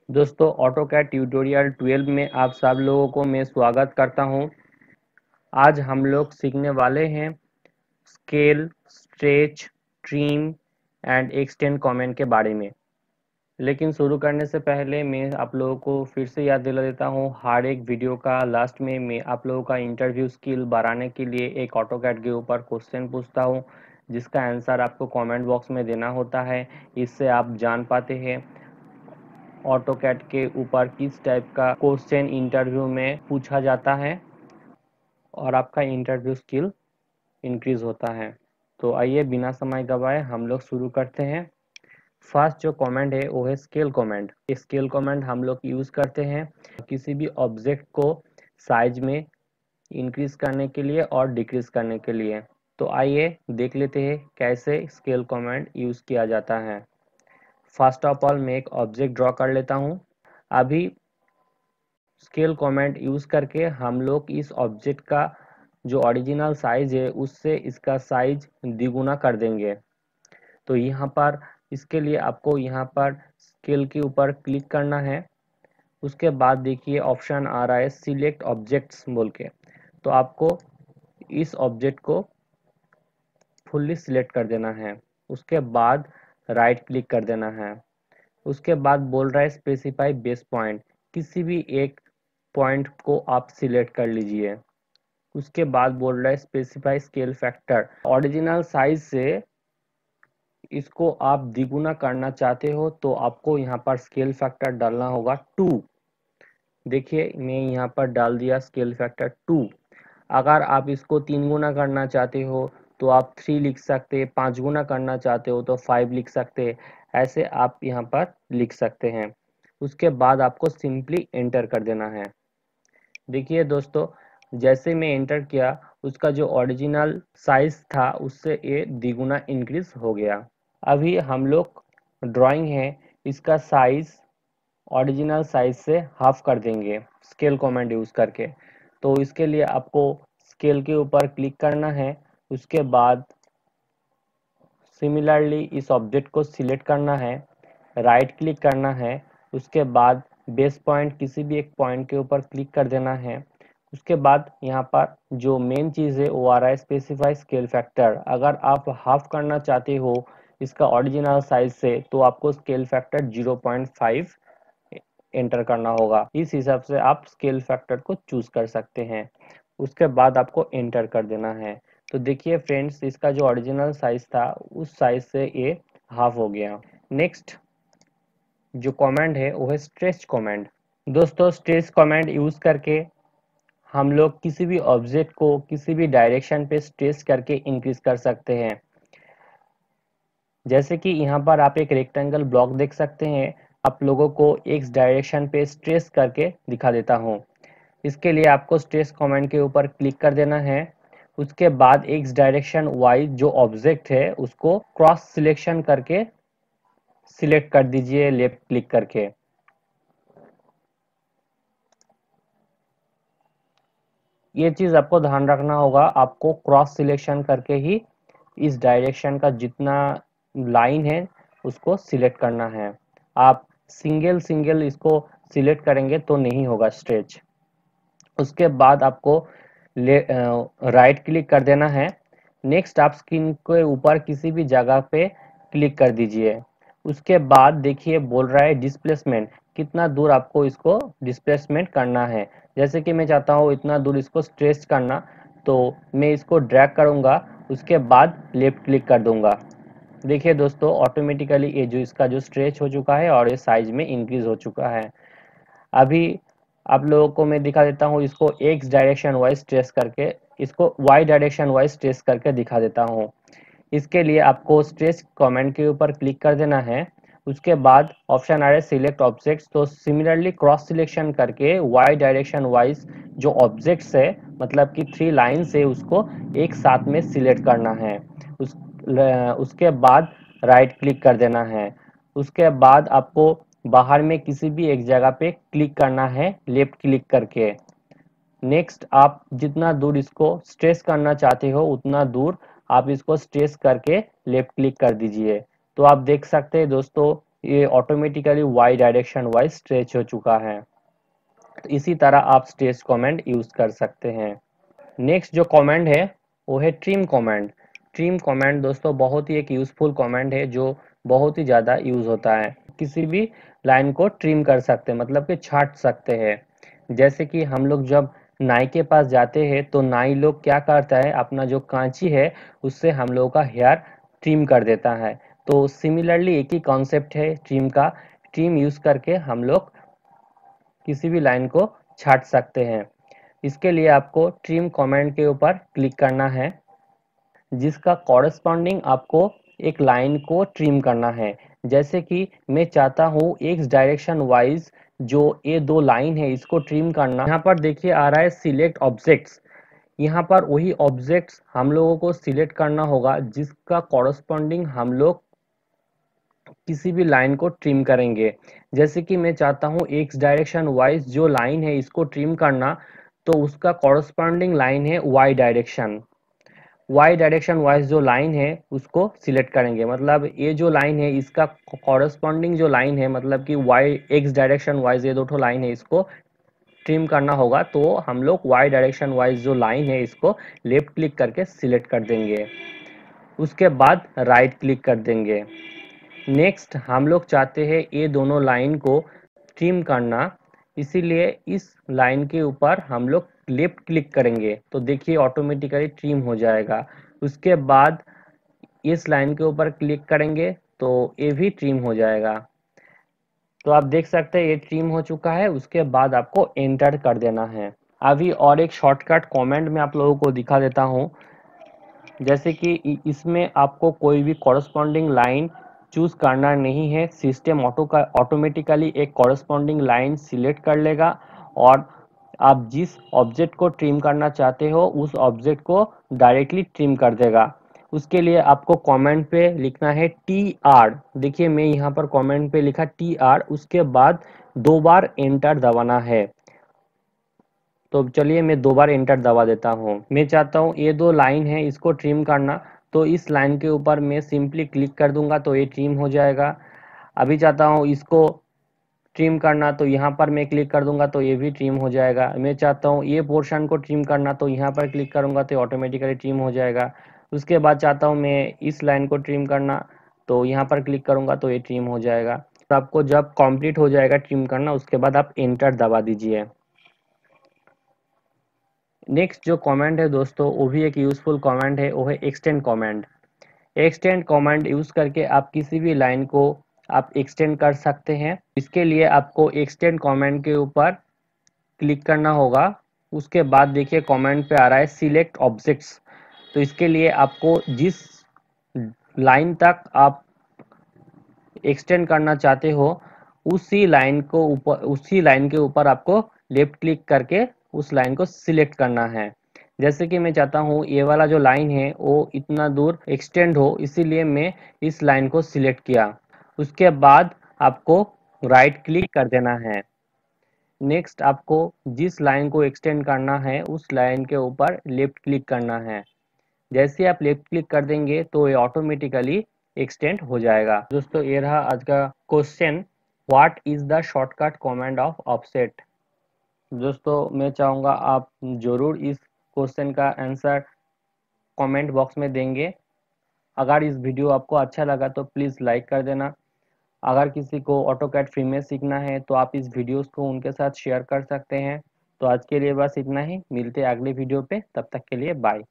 दोस्तों AutoCAD tutorial 12 में आप सब लोगों को मैं स्वागत करता हूं। आज हम लोग सीखने वाले हैं scale, stretch, trim and extend comment के बारे में। लेकिन शुरू करने से पहले मैं आप लोगों को फिर से याद दिला देता हूं, हर एक वीडियो का लास्ट में मैं आप लोगों का इंटरव्यू स्किल बढ़ाने के लिए एक ऑटोकैड के ऊपर क्वेश्चन पूछता हूं, जिसका आंसर आपको कमेंट बॉक्स में देना होता है। इससे आप जान पाते हैं ऑटोकैड के ऊपर किस टाइप का क्वेश्चन इंटरव्यू में पूछा जाता है और आपका इंटरव्यू स्किल इंक्रीज होता है। तो आइए बिना समय गवाए हम लोग शुरू करते हैं। फर्स्ट जो कमेंट है वो है स्केल कमेंट। स्केल कमेंट हम लोग यूज करते हैं किसी भी ऑब्जेक्ट को साइज में इंक्रीज करने के लिए और डिक्रीज करने के लिए। तो आइए देख लेते हैं कैसे स्केल कमेंट यूज किया जाता है। फर्स्ट ऑफ ऑल मैं एक ऑब्जेक्ट ड्रॉ कर लेता हूँ। अभी स्केल कमेंट यूज करके हम लोग इस ऑब्जेक्ट का जो ओरिजिनल साइज है उससे इसका साइज द्विगुना कर देंगे। तो यहाँ पर इसके लिए आपको यहाँ पर स्केल के ऊपर क्लिक करना है। उसके बाद देखिए ऑप्शन आ रहा है सिलेक्ट ऑब्जेक्ट्स बोल के। तो आपको इस ऑब्जेक्ट को फुल्ली सिलेक्ट कर देना है। उसके बाद राइट क्लिक कर देना है। उसके बाद बोल रहा है स्पेसिफाई बेस पॉइंट, किसी भी एक पॉइंट को आप सिलेक्ट कर लीजिए। उसके बाद बोल रहा है specify scale factor, original size से इसको आप द्विगुना करना चाहते हो तो आपको यहाँ पर स्केल फैक्टर डालना होगा 2। देखिए मैं यहाँ पर डाल दिया स्केल फैक्टर 2। अगर आप इसको 3 गुना करना चाहते हो तो आप 3 लिख सकते हैं, 5 गुना करना चाहते हो तो 5 लिख सकते हैं। ऐसे आप यहाँ पर लिख सकते हैं। उसके बाद आपको सिंपली एंटर कर देना है। देखिए दोस्तों, जैसे मैं एंटर किया उसका जो ओरिजिनल साइज था उससे ये द्विगुना इंक्रीज हो गया। अभी हम लोग ड्राइंग है इसका साइज ओरिजिनल साइज से हाफ कर देंगे स्केल कमांड यूज करके। तो इसके लिए आपको स्केल के ऊपर क्लिक करना है। उसके बाद सिमिलरली इस ऑब्जेक्ट को सिलेक्ट करना है, राइट क्लिक करना है। उसके बाद बेस पॉइंट किसी भी एक पॉइंट के ऊपर क्लिक कर देना है। उसके बाद यहाँ पर जो मेन चीज़ है वो आ रहा है स्पेसिफाई स्केल फैक्टर। अगर आप हाफ करना चाहते हो इसका ओरिजिनल साइज से तो आपको स्केल फैक्टर 0.5 एंटर करना होगा। इस हिसाब से आप स्केल फैक्टर को चूज कर सकते हैं। उसके बाद आपको एंटर कर देना है। तो देखिए फ्रेंड्स, इसका जो ओरिजिनल साइज था उस साइज से ये हाफ हो गया। नेक्स्ट जो कमांड है वो है स्ट्रेच कमांड। दोस्तों स्ट्रेच कमांड यूज करके हम लोग किसी भी ऑब्जेक्ट को किसी भी डायरेक्शन पे स्ट्रेच करके इंक्रीज कर सकते हैं। जैसे कि यहाँ पर आप एक रेक्टेंगल ब्लॉक देख सकते हैं। आप लोगों को एक्स डायरेक्शन पे स्ट्रेच करके दिखा देता हूँ। इसके लिए आपको स्ट्रेच कमांड के ऊपर क्लिक कर देना है। उसके बाद एक्स डायरेक्शन वाई जो ऑब्जेक्ट है उसको क्रॉस सिलेक्शन करके सिलेक्ट कर दीजिए लेफ्ट क्लिक करके। ये चीज आपको ध्यान रखना होगा, आपको क्रॉस सिलेक्शन करके ही इस डायरेक्शन का जितना लाइन है उसको सिलेक्ट करना है। आप सिंगल सिंगल इसको सिलेक्ट करेंगे तो नहीं होगा स्ट्रेच। उसके बाद आपको राइट क्लिक कर देना है। नेक्स्ट आप स्क्रीन के ऊपर किसी भी जगह पे क्लिक कर दीजिए। उसके बाद देखिए बोल रहा है डिस्प्लेसमेंट, कितना दूर आपको इसको डिस्प्लेसमेंट करना है। जैसे कि मैं चाहता हूँ इतना दूर इसको स्ट्रेच करना, तो मैं इसको ड्रैग करूँगा। उसके बाद लेफ्ट क्लिक कर दूंगा। देखिए दोस्तों ऑटोमेटिकली ये जो इसका जो स्ट्रेच हो चुका है और ये साइज में इंक्रीज हो चुका है। अभी आप लोगों को मैं दिखा देता हूँ इसको एक्स डायरेक्शन वाइज ट्रेस करके, इसको वाई डायरेक्शन वाइज ट्रेस करके दिखा देता हूँ। इसके लिए आपको स्ट्रेच कमेंट के ऊपर क्लिक कर देना है। उसके बाद ऑप्शन आ रहा है सिलेक्ट ऑब्जेक्ट्स, तो सिमिलरली क्रॉस सिलेक्शन करके वाई डायरेक्शन वाइज जो ऑब्जेक्ट्स है मतलब कि 3 लाइन से उसको एक साथ में सिलेक्ट करना है। उसके बाद राइट क्लिक कर देना है। उसके बाद आपको बाहर में किसी भी एक जगह पे क्लिक करना है लेफ्ट क्लिक करके। नेक्स्ट आप जितना दूर इसको स्ट्रेच करना चाहते हो उतना दूर आप इसको स्ट्रेच करके लेफ्ट क्लिक कर दीजिए। तो आप देख सकते हैं दोस्तों ये automatically Y direction wise stretch हो चुका है। तो इसी तरह आप स्ट्रेच कमेंट यूज कर सकते हैं। नेक्स्ट जो कमेंट है वो है ट्रिम कमेंट। ट्रिम कमेंट दोस्तों बहुत ही एक यूजफुल कमेंट है जो बहुत ही ज़्यादा यूज होता है। किसी भी लाइन को ट्रिम कर सकते हैं, मतलब कि छाट सकते हैं। जैसे कि हम लोग जब नाई के पास जाते हैं तो नाई लोग क्या करता है, अपना जो कांची है उससे हम लोगों का हेयर ट्रिम कर देता है। तो सिमिलरली एक ही कॉन्सेप्ट है ट्रिम का। ट्रिम यूज करके हम लोग किसी भी लाइन को छाट सकते हैं। इसके लिए आपको ट्रिम कमेंट के ऊपर क्लिक करना है, जिसका कॉरेस्पॉन्डिंग आपको एक लाइन को ट्रिम करना है। जैसे कि मैं चाहता हूँ एक्स डायरेक्शन वाइज जो ये दो लाइन है इसको ट्रिम करना। यहाँ पर देखिए आ रहा है सिलेक्ट ऑब्जेक्ट्स। यहाँ पर वही ऑब्जेक्ट्स हम लोगों को सिलेक्ट करना होगा जिसका कॉरेस्पॉन्डिंग हम लोग किसी भी लाइन को ट्रिम करेंगे। जैसे कि मैं चाहता हूँ एक्स डायरेक्शन वाइज जो लाइन है इसको ट्रिम करना, तो उसका कॉरेस्पॉन्डिंग लाइन है Y direction. Y direction wise जो लाइन है उसको सिलेक्ट करेंगे, मतलब ये जो लाइन है इसका कॉरेस्पॉन्डिंग जो लाइन है, मतलब कि वाई एक्स डायरेक्शन वाइज ये दो लाइन है इसको ट्रिम करना होगा। तो हम लोग वाई डायरेक्शन वाइज जो लाइन है इसको लेफ्ट क्लिक करके सिलेक्ट कर देंगे, उसके बाद राइट क्लिक कर देंगे। नेक्स्ट हम लोग चाहते हैं ये दोनों लाइन को ट्रिम करना, इसीलिए इस लाइन के ऊपर हम लोग लेफ्ट क्लिक करेंगे तो देखिए ऑटोमेटिकली ट्रिम हो जाएगा। उसके बाद इस लाइन के ऊपर क्लिक करेंगे तो ये भी ट्रिम हो जाएगा। तो आप देख सकते हैं ये ट्रिम हो चुका है। उसके बाद आपको एंटर कर देना है। अभी और एक शॉर्टकट कमेंट में आप लोगों को दिखा देता हूँ। जैसे कि इसमें आपको कोई भी कॉरेस्पॉन्डिंग लाइन चूज करना नहीं है, सिस्टम ऑटोमेटिकली एक कॉरेस्पॉन्डिंग लाइन सिलेक्ट कर लेगा और आप जिस ऑब्जेक्ट को ट्रिम करना चाहते हो उस ऑब्जेक्ट को डायरेक्टली ट्रिम कर देगा। उसके लिए आपको कमेंट पे लिखना है TR। देखिए मैं यहाँ पर कमेंट पे लिखा TR, उसके बाद 2 बार एंटर दबाना है। तो चलिए मैं 2 बार एंटर दबा देता हूँ। मैं चाहता हूँ ये दो लाइन है इसको ट्रिम करना, तो इस लाइन के ऊपर मैं सिंपली क्लिक कर दूंगा तो ये ट्रिम हो जाएगा। अभी चाहता हूँ इसको ट्रिम करना तो यहाँ पर मैं क्लिक कर दूंगा तो ये भी ट्रिम हो जाएगा। मैं चाहता हूँ ये पोर्शन को ट्रिम करना तो यहाँ पर क्लिक करूंगा तो ऑटोमेटिकली ट्रिम हो जाएगा। उसके बाद चाहता हूँ मैं इस लाइन को ट्रिम करना तो यहाँ पर क्लिक करूंगा तो ये ट्रिम हो जाएगा। तो आपको जब कंप्लीट हो जाएगा ट्रिम करना उसके बाद आप एंटर दबा दीजिए। नेक्स्ट जो कमेंट है दोस्तों वो भी एक यूजफुल कमेंट है, वो है extend comment. Extend comment use करके आप किसी भी लाइन को आप एक्सटेंड कर सकते हैं। इसके लिए आपको एक्सटेंड कमेंट के ऊपर क्लिक करना होगा। उसके बाद देखिए कमेंट पे आ रहा है सिलेक्ट ऑब्जेक्ट्स। तो इसके लिए आपको जिस लाइन तक आप एक्सटेंड करना चाहते हो उसी लाइन के ऊपर आपको लेफ्ट क्लिक करके उस लाइन को सिलेक्ट करना है। जैसे कि मैं चाहता हूँ ये वाला जो लाइन है वो इतना दूर एक्सटेंड हो, इसीलिए मैं इस लाइन को सिलेक्ट किया। उसके बाद आपको राइट क्लिक कर देना है। नेक्स्ट आपको जिस लाइन को एक्सटेंड करना है उस लाइन के ऊपर लेफ्ट क्लिक करना है। जैसे आप लेफ्ट क्लिक कर देंगे तो ये ऑटोमेटिकली एक्सटेंड हो जाएगा। दोस्तों ये रहा आज का question, what is the shortcut command of offset. दोस्तों मैं चाहूँगा आप जरूर इस क्वेश्चन का आंसर कमेंट बॉक्स में देंगे। अगर इस वीडियो आपको अच्छा लगा तो प्लीज़ लाइक कर देना। अगर किसी को ऑटोकैड फ्री में सीखना है तो आप इस वीडियोस को उनके साथ शेयर कर सकते हैं। तो आज के लिए बस इतना ही, मिलते हैं अगले वीडियो पे, तब तक के लिए बाय।